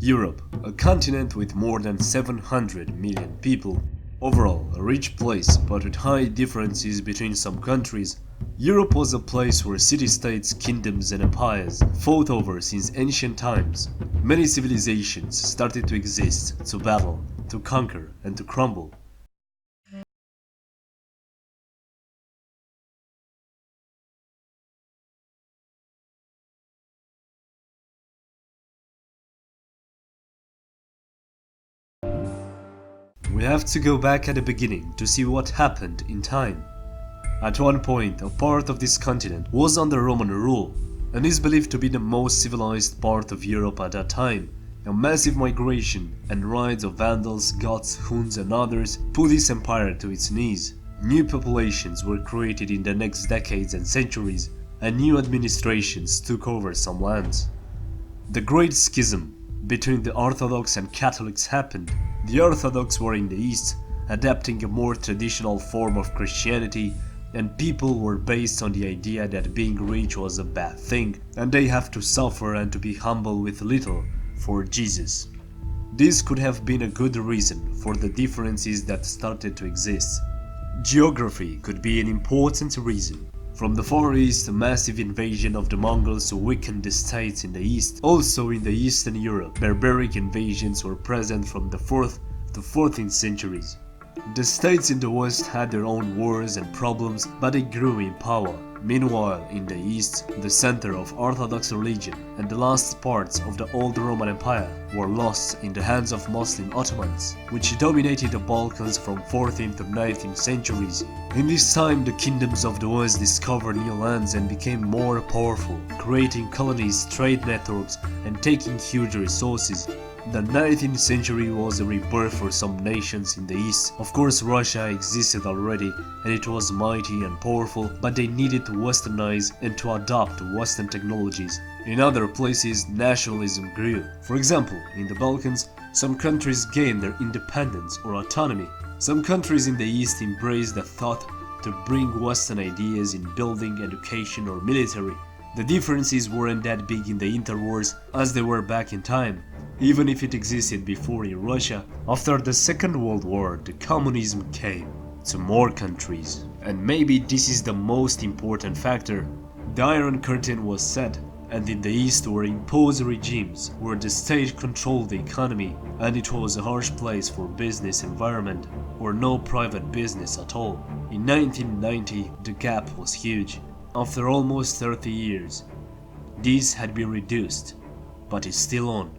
Europe, a continent with more than 700 million people. Overall, a rich place, but with high differences between some countries. Europe was a place where city-states, kingdoms and empires fought over since ancient times. Many civilizations started to exist, to battle, to conquer and to crumble. We have to go back at the beginning to see what happened in time. At one point, a part of this continent was under Roman rule, and is believed to be the most civilized part of Europe at that time. A massive migration and raids of Vandals, Goths, Huns and others put this empire to its knees. New populations were created in the next decades and centuries, and new administrations took over some lands. The Great Schism between the Orthodox and Catholics happened. The Orthodox were in the East, adapting a more traditional form of Christianity, and people were based on the idea that being rich was a bad thing, and they have to suffer and to be humble with little for Jesus. This could have been a good reason for the differences that started to exist. Geography could be an important reason. From the Far East, a massive invasion of the Mongols weakened the states in the East. Also in the Eastern Europe, barbaric invasions were present from the 4th to 14th centuries. The states in the West had their own wars and problems, but they grew in power. Meanwhile, in the East, the center of Orthodox religion and the last parts of the old Roman Empire were lost in the hands of Muslim Ottomans, which dominated the Balkans from 14th to 19th centuries. In this time, the kingdoms of the West discovered new lands and became more powerful, creating colonies, trade networks, and taking huge resources. The 19th century was a rebirth for some nations in the East. Of course, Russia existed already and it was mighty and powerful, but they needed to westernize and to adopt Western technologies. In other places, nationalism grew. For example, in the Balkans, some countries gained their independence or autonomy. Some countries in the East embraced the thought to bring Western ideas in building, education or military. The differences weren't that big in the interwars as they were back in time, even if it existed before in Russia. After the Second World War, the communism came to more countries. And maybe this is the most important factor. The Iron Curtain was set, and in the East were imposed regimes where the state controlled the economy, and it was a harsh place for business environment, or no private business at all. In 1990, the gap was huge. After almost 30 years, this had been reduced, but is still on.